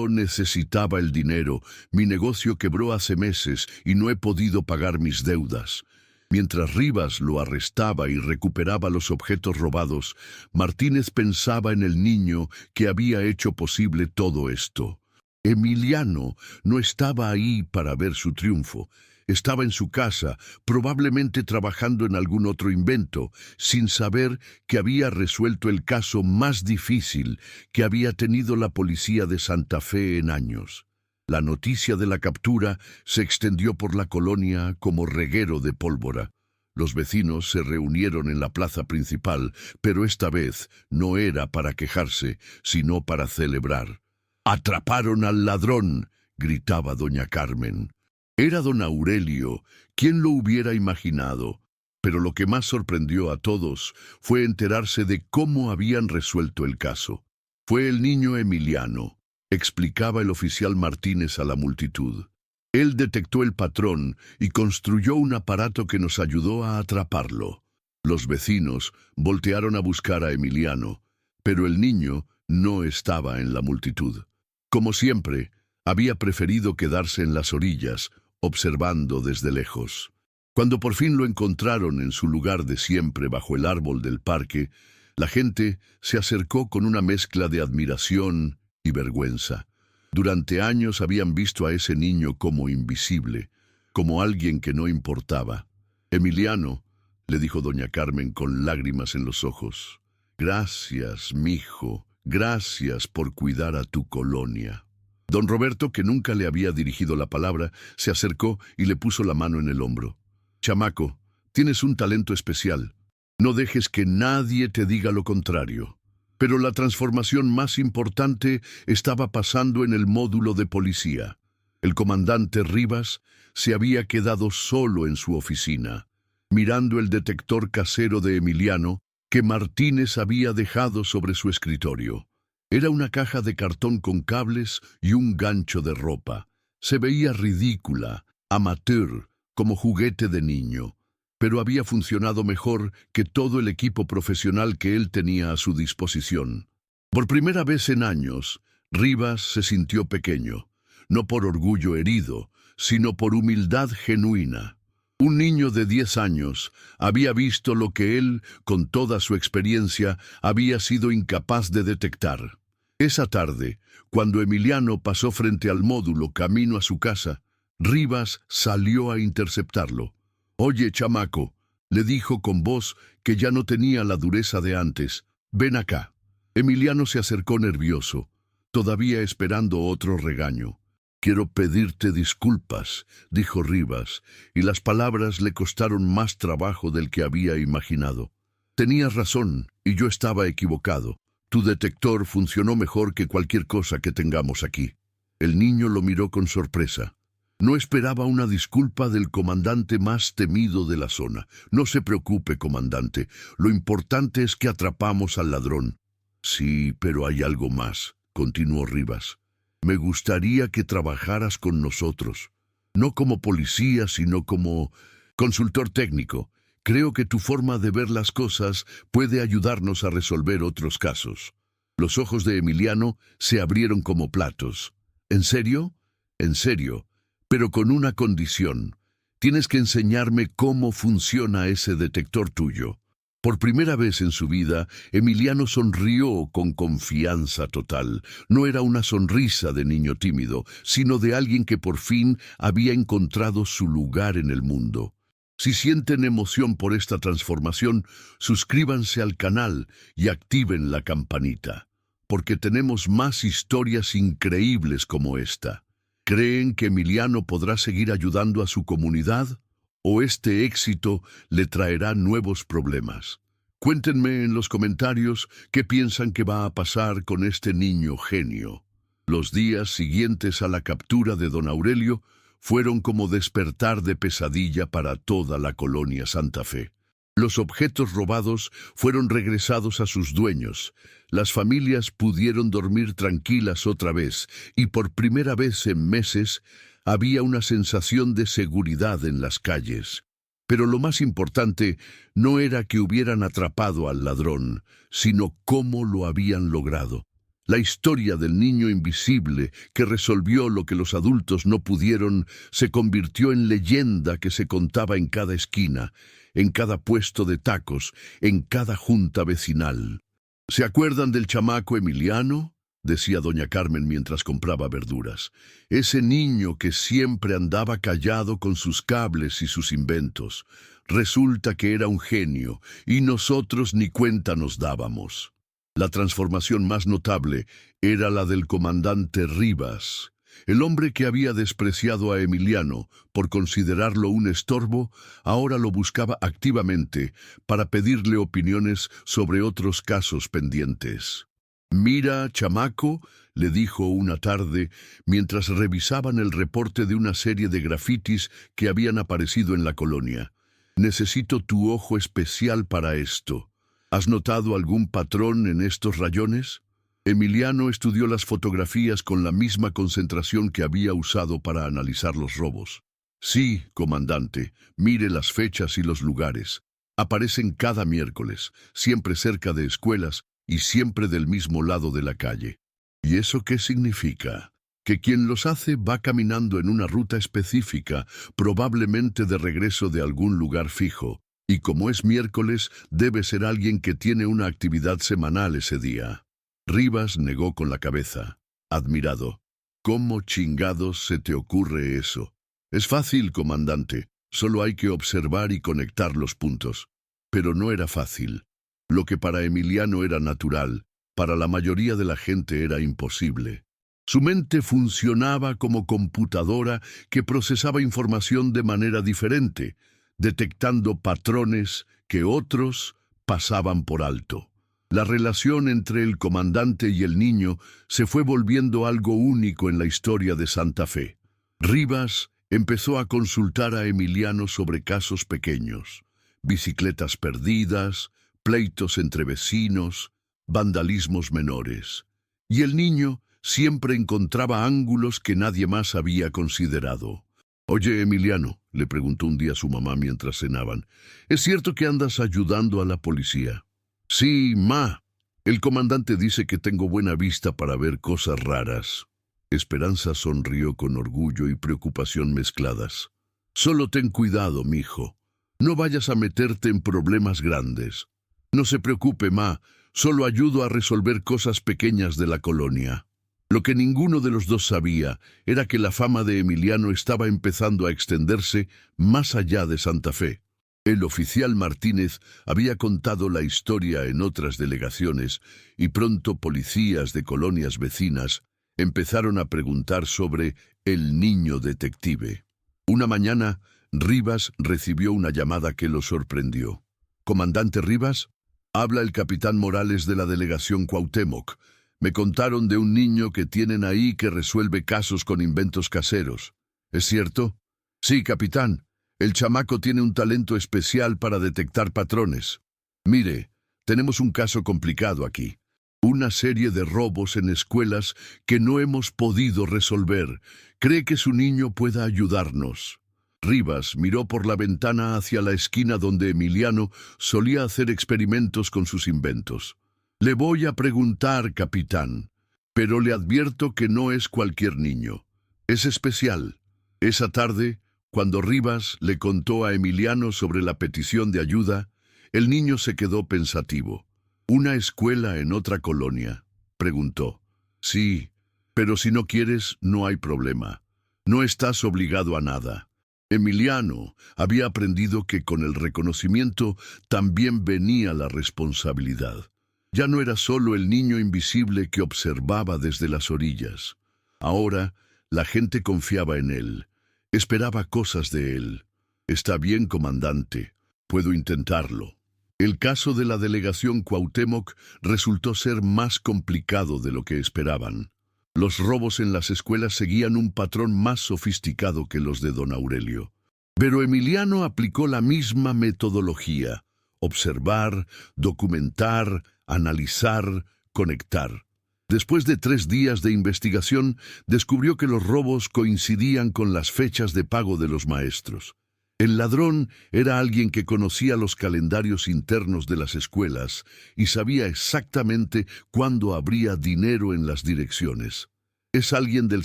necesitaba el dinero. Mi negocio quebró hace meses y no he podido pagar mis deudas». Mientras Rivas lo arrestaba y recuperaba los objetos robados, Martínez pensaba en el niño que había hecho posible todo esto. Emiliano no estaba ahí para ver su triunfo. Estaba en su casa, probablemente trabajando en algún otro invento, sin saber que había resuelto el caso más difícil que había tenido la policía de Santa Fe en años. La noticia de la captura se extendió por la colonia como reguero de pólvora. Los vecinos se reunieron en la plaza principal, pero esta vez no era para quejarse, sino para celebrar. «¡Atraparon al ladrón!», gritaba doña Carmen. Era don Aurelio. ¿Quién lo hubiera imaginado? Pero lo que más sorprendió a todos fue enterarse de cómo habían resuelto el caso. Fue el niño Emiliano, explicaba el oficial Martínez a la multitud. Él detectó el patrón y construyó un aparato que nos ayudó a atraparlo. Los vecinos voltearon a buscar a Emiliano, pero el niño no estaba en la multitud. Como siempre, había preferido quedarse en las orillas, observando desde lejos. Cuando por fin lo encontraron en su lugar de siempre bajo el árbol del parque, la gente se acercó con una mezcla de admiración y vergüenza. Durante años habían visto a ese niño como invisible, como alguien que no importaba. «Emiliano», le dijo doña Carmen con lágrimas en los ojos, «gracias, mijo, gracias por cuidar a tu colonia». Don Roberto, que nunca le había dirigido la palabra, se acercó y le puso la mano en el hombro. «Chamaco, tienes un talento especial. No dejes que nadie te diga lo contrario». Pero la transformación más importante estaba pasando en el módulo de policía. El comandante Rivas se había quedado solo en su oficina, mirando el detector casero de Emiliano que Martínez había dejado sobre su escritorio. Era una caja de cartón con cables y un gancho de ropa. Se veía ridícula, amateur, como juguete de niño, pero había funcionado mejor que todo el equipo profesional que él tenía a su disposición. Por primera vez en años, Rivas se sintió pequeño. no por orgullo herido, sino por humildad genuina. Un niño de 10 años había visto lo que él, con toda su experiencia, había sido incapaz de detectar. Esa tarde, cuando Emiliano pasó frente al módulo camino a su casa, Rivas salió a interceptarlo. «Oye, chamaco», le dijo con voz que ya no tenía la dureza de antes, «ven acá». Emiliano se acercó nervioso, todavía esperando otro regaño. «Quiero pedirte disculpas», dijo Rivas, y las palabras le costaron más trabajo del que había imaginado. «Tenías razón, y yo estaba equivocado. Tu detector funcionó mejor que cualquier cosa que tengamos aquí». El niño lo miró con sorpresa. No esperaba una disculpa del comandante más temido de la zona. «No se preocupe, comandante. Lo importante es que atrapamos al ladrón». «Sí, pero hay algo más», continuó Rivas. «Me gustaría que trabajaras con nosotros. No como policía, sino como consultor técnico. Creo que tu forma de ver las cosas puede ayudarnos a resolver otros casos». Los ojos de Emiliano se abrieron como platos. «¿En serio?» «En serio. Pero con una condición. Tienes que enseñarme cómo funciona ese detector tuyo». Por primera vez en su vida, Emiliano sonrió con confianza total. No era una sonrisa de niño tímido, sino de alguien que por fin había encontrado su lugar en el mundo. Si sienten emoción por esta transformación, suscríbanse al canal y activen la campanita, porque tenemos más historias increíbles como esta. ¿Creen que Emiliano podrá seguir ayudando a su comunidad? ¿O este éxito le traerá nuevos problemas? Cuéntenme en los comentarios qué piensan que va a pasar con este niño genio. Los días siguientes a la captura de don Aurelio fueron como despertar de pesadilla para toda la colonia Santa Fe. Los objetos robados fueron regresados a sus dueños. Las familias pudieron dormir tranquilas otra vez y por primera vez en meses había una sensación de seguridad en las calles. Pero lo más importante no era que hubieran atrapado al ladrón, sino cómo lo habían logrado. La historia del niño invisible que resolvió lo que los adultos no pudieron se convirtió en leyenda que se contaba en cada esquina, en cada puesto de tacos, en cada junta vecinal. ¿Se acuerdan del chamaco Emiliano?, decía doña Carmen mientras compraba verduras. Ese niño que siempre andaba callado con sus cables y sus inventos. Resulta que era un genio, y nosotros ni cuenta nos dábamos. La transformación más notable era la del comandante Rivas. El hombre que había despreciado a Emiliano por considerarlo un estorbo, ahora lo buscaba activamente para pedirle opiniones sobre otros casos pendientes. «Mira, chamaco», le dijo una tarde, mientras revisaban el reporte de una serie de grafitis que habían aparecido en la colonia. «Necesito tu ojo especial para esto. ¿Has notado algún patrón en estos rayones?» Emiliano estudió las fotografías con la misma concentración que había usado para analizar los robos. «Sí, comandante, mire las fechas y los lugares. Aparecen cada miércoles, siempre cerca de escuelas, y siempre del mismo lado de la calle». ¿Y eso qué significa? Que quien los hace va caminando en una ruta específica, probablemente de regreso de algún lugar fijo, y como es miércoles, debe ser alguien que tiene una actividad semanal ese día. Rivas negó con la cabeza, admirado. «¿Cómo chingados se te ocurre eso?» «Es fácil, comandante, solo hay que observar y conectar los puntos». Pero no era fácil. Lo que para Emiliano era natural, para la mayoría de la gente era imposible. Su mente funcionaba como computadora que procesaba información de manera diferente, detectando patrones que otros pasaban por alto. La relación entre el comandante y el niño se fue volviendo algo único en la historia de Santa Fe. Rivas empezó a consultar a Emiliano sobre casos pequeños, bicicletas perdidas, pleitos entre vecinos, vandalismos menores. Y el niño siempre encontraba ángulos que nadie más había considerado. «Oye, Emiliano», le preguntó un día su mamá mientras cenaban, «¿es cierto que andas ayudando a la policía?» «Sí, ma. El comandante dice que tengo buena vista para ver cosas raras». Esperanza sonrió con orgullo y preocupación mezcladas. Solo ten cuidado, mijo. No vayas a meterte en problemas grandes. No se preocupe, ma. Solo ayudo a resolver cosas pequeñas de la colonia. Lo que ninguno de los dos sabía era que la fama de Emiliano estaba empezando a extenderse más allá de Santa Fe. El oficial Martínez había contado la historia en otras delegaciones y pronto policías de colonias vecinas empezaron a preguntar sobre el niño detective. Una mañana, Rivas recibió una llamada que lo sorprendió. «Comandante Rivas, habla el capitán Morales de la delegación Cuauhtémoc. Me contaron de un niño que tienen ahí que resuelve casos con inventos caseros. ¿Es cierto?» «Sí, capitán. El chamaco tiene un talento especial para detectar patrones. Mire, tenemos un caso complicado aquí. Una serie de robos en escuelas que no hemos podido resolver. ¿Cree que su niño pueda ayudarnos?» Rivas miró por la ventana hacia la esquina donde Emiliano solía hacer experimentos con sus inventos. «Le voy a preguntar, capitán, pero le advierto que no es cualquier niño. Es especial». Esa tarde, cuando Rivas le contó a Emiliano sobre la petición de ayuda, el niño se quedó pensativo. «¿Una escuela en otra colonia?», preguntó. «Sí, pero si no quieres, no hay problema. No estás obligado a nada». Emiliano había aprendido que con el reconocimiento también venía la responsabilidad. Ya no era solo el niño invisible que observaba desde las orillas. Ahora, la gente confiaba en él, esperaba cosas de él. «Está bien, comandante, puedo intentarlo». El caso de la delegación Cuauhtémoc resultó ser más complicado de lo que esperaban. Los robos en las escuelas seguían un patrón más sofisticado que los de don Aurelio. Pero Emiliano aplicó la misma metodología: observar, documentar, analizar, conectar. Después de 3 días de investigación, descubrió que los robos coincidían con las fechas de pago de los maestros. El ladrón era alguien que conocía los calendarios internos de las escuelas y sabía exactamente cuándo habría dinero en las direcciones. «Es alguien del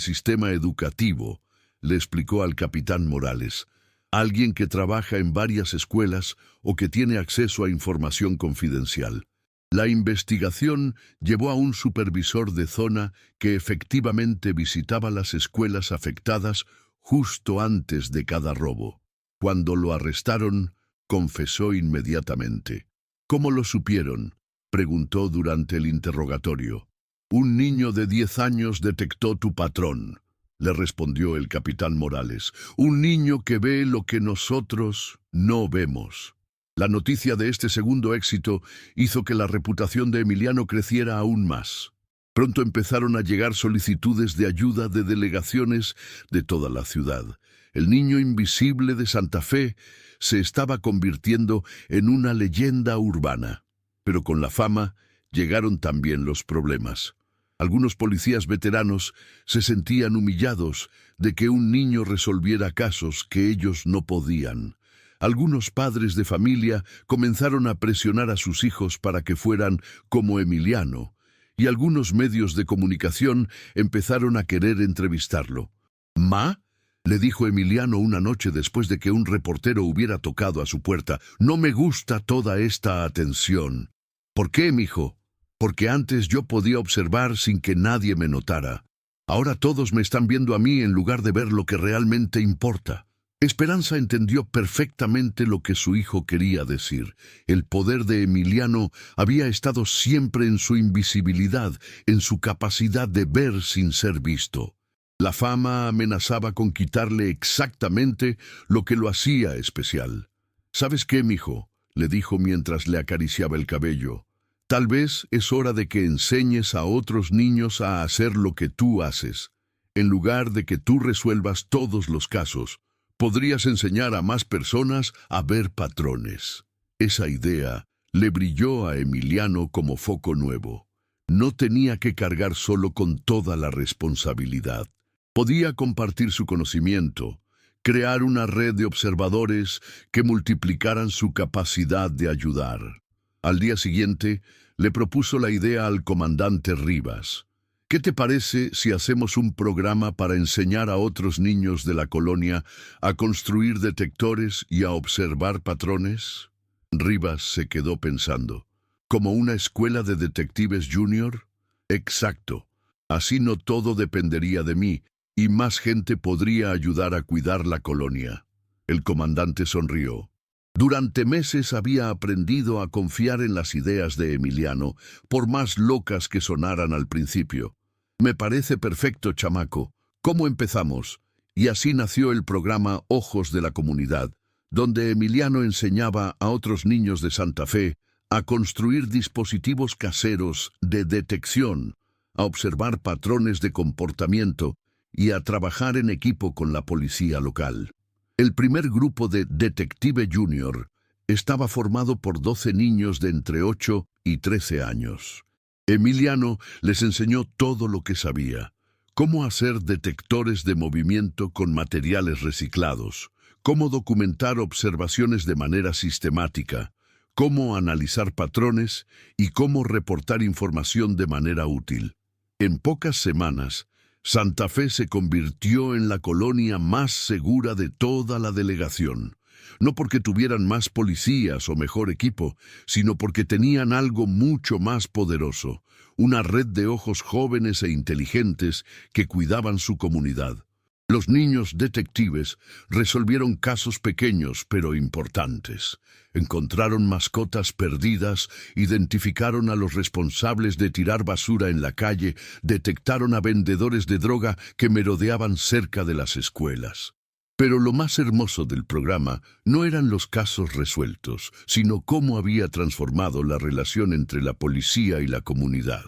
sistema educativo», le explicó al capitán Morales. «Alguien que trabaja en varias escuelas o que tiene acceso a información confidencial». La investigación llevó a un supervisor de zona que efectivamente visitaba las escuelas afectadas justo antes de cada robo. Cuando lo arrestaron, confesó inmediatamente. «¿Cómo lo supieron?», preguntó durante el interrogatorio. «Un niño de 10 años detectó tu patrón», le respondió el capitán Morales. «Un niño que ve lo que nosotros no vemos». La noticia de este segundo éxito hizo que la reputación de Emiliano creciera aún más. Pronto empezaron a llegar solicitudes de ayuda de delegaciones de toda la ciudad. El niño invisible de Santa Fe se estaba convirtiendo en una leyenda urbana. Pero con la fama llegaron también los problemas. Algunos policías veteranos se sentían humillados de que un niño resolviera casos que ellos no podían. Algunos padres de familia comenzaron a presionar a sus hijos para que fueran como Emiliano, y algunos medios de comunicación empezaron a querer entrevistarlo. «¿Ma?», le dijo Emiliano una noche después de que un reportero hubiera tocado a su puerta. «No me gusta toda esta atención». «¿Por qué, mijo?». «Porque antes yo podía observar sin que nadie me notara. Ahora todos me están viendo a mí en lugar de ver lo que realmente importa». Esperanza entendió perfectamente lo que su hijo quería decir. El poder de Emiliano había estado siempre en su invisibilidad, en su capacidad de ver sin ser visto. La fama amenazaba con quitarle exactamente lo que lo hacía especial. «¿Sabes qué, mijo?», le dijo mientras le acariciaba el cabello. «Tal vez es hora de que enseñes a otros niños a hacer lo que tú haces. En lugar de que tú resuelvas todos los casos, podrías enseñar a más personas a ver patrones». Esa idea le brilló a Emiliano como foco nuevo. No tenía que cargar solo con toda la responsabilidad. Podía compartir su conocimiento, crear una red de observadores que multiplicaran su capacidad de ayudar. Al día siguiente, le propuso la idea al comandante Rivas. ¿Qué te parece si hacemos un programa para enseñar a otros niños de la colonia a construir detectores y a observar patrones? Rivas se quedó pensando. ¿Como una escuela de detectives junior? Exacto. Así no todo dependería de mí, y más gente podría ayudar a cuidar la colonia. El comandante sonrió. Durante meses había aprendido a confiar en las ideas de Emiliano, por más locas que sonaran al principio. Me parece perfecto, chamaco. ¿Cómo empezamos? Y así nació el programa Ojos de la Comunidad, donde Emiliano enseñaba a otros niños de Santa Fe a construir dispositivos caseros de detección, a observar patrones de comportamiento y a trabajar en equipo con la policía local. El primer grupo de Detective Junior estaba formado por 12 niños de entre 8 y 13 años. Emiliano les enseñó todo lo que sabía: cómo hacer detectores de movimiento con materiales reciclados, cómo documentar observaciones de manera sistemática, cómo analizar patrones y cómo reportar información de manera útil. En pocas semanas, Santa Fe se convirtió en la colonia más segura de toda la delegación. No porque tuvieran más policías o mejor equipo, sino porque tenían algo mucho más poderoso: una red de ojos jóvenes e inteligentes que cuidaban su comunidad. Los niños detectives resolvieron casos pequeños pero importantes. Encontraron mascotas perdidas, identificaron a los responsables de tirar basura en la calle, detectaron a vendedores de droga que merodeaban cerca de las escuelas. Pero lo más hermoso del programa no eran los casos resueltos, sino cómo había transformado la relación entre la policía y la comunidad.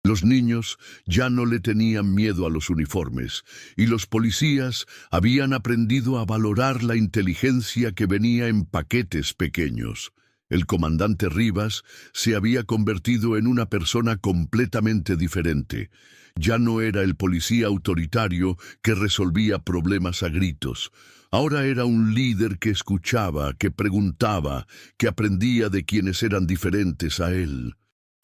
Los niños ya no le tenían miedo a los uniformes, y los policías habían aprendido a valorar la inteligencia que venía en paquetes pequeños. El comandante Rivas se había convertido en una persona completamente diferente. Ya no era el policía autoritario que resolvía problemas a gritos. Ahora era un líder que escuchaba, que preguntaba, que aprendía de quienes eran diferentes a él.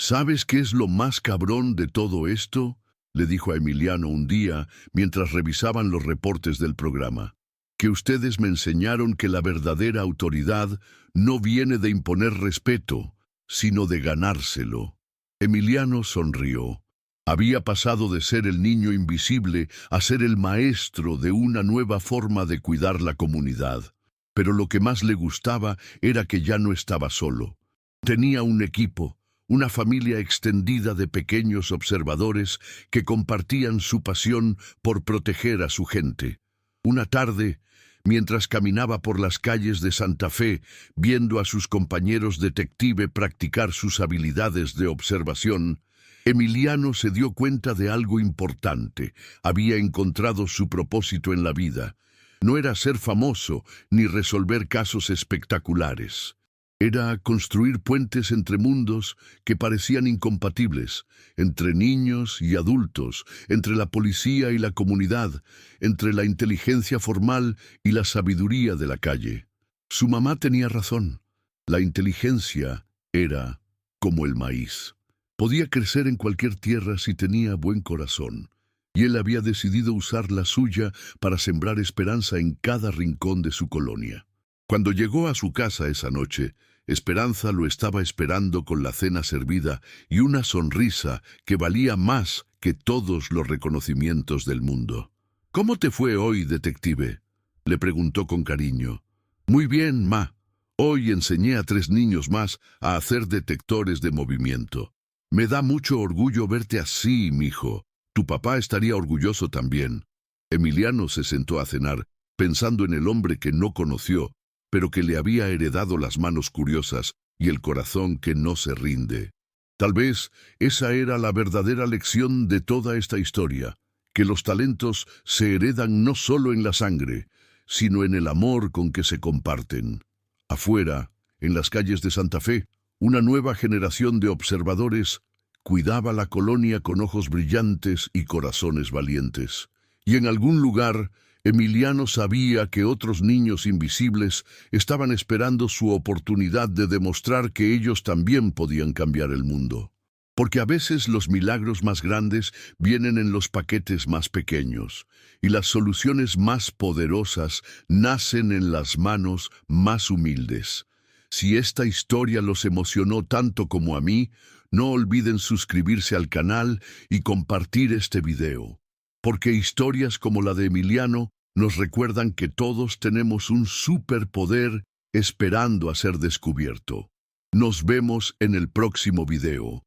¿Sabes qué es lo más cabrón de todo esto?, le dijo a Emiliano un día mientras revisaban los reportes del programa. Que ustedes me enseñaron que la verdadera autoridad no viene de imponer respeto, sino de ganárselo. Emiliano sonrió. Había pasado de ser el niño invisible a ser el maestro de una nueva forma de cuidar la comunidad. Pero lo que más le gustaba era que ya no estaba solo. Tenía un equipo, una familia extendida de pequeños observadores que compartían su pasión por proteger a su gente. Una tarde, mientras caminaba por las calles de Santa Fe, viendo a sus compañeros detective practicar sus habilidades de observación, Emiliano se dio cuenta de algo importante. Había encontrado su propósito en la vida. No era ser famoso ni resolver casos espectaculares. Era construir puentes entre mundos que parecían incompatibles, entre niños y adultos, entre la policía y la comunidad, entre la inteligencia formal y la sabiduría de la calle. Su mamá tenía razón. La inteligencia era como el maíz. Podía crecer en cualquier tierra si tenía buen corazón, y él había decidido usar la suya para sembrar esperanza en cada rincón de su colonia. Cuando llegó a su casa esa noche, Esperanza lo estaba esperando con la cena servida y una sonrisa que valía más que todos los reconocimientos del mundo. «¿Cómo te fue hoy, detective?», le preguntó con cariño. «Muy bien, ma. Hoy enseñé a 3 niños más a hacer detectores de movimiento. Me da mucho orgullo verte así, mijo. Tu papá estaría orgulloso también». Emiliano se sentó a cenar, pensando en el hombre que no conoció, pero que le había heredado las manos curiosas y el corazón que no se rinde. Tal vez esa era la verdadera lección de toda esta historia, que los talentos se heredan no solo en la sangre, sino en el amor con que se comparten. Afuera, en las calles de Santa Fe, una nueva generación de observadores cuidaba la colonia con ojos brillantes y corazones valientes. Y en algún lugar, Emiliano sabía que otros niños invisibles estaban esperando su oportunidad de demostrar que ellos también podían cambiar el mundo. Porque a veces los milagros más grandes vienen en los paquetes más pequeños, y las soluciones más poderosas nacen en las manos más humildes. Si esta historia los emocionó tanto como a mí, no olviden suscribirse al canal y compartir este video. Porque historias como la de Emiliano nos recuerdan que todos tenemos un superpoder esperando a ser descubierto. Nos vemos en el próximo video.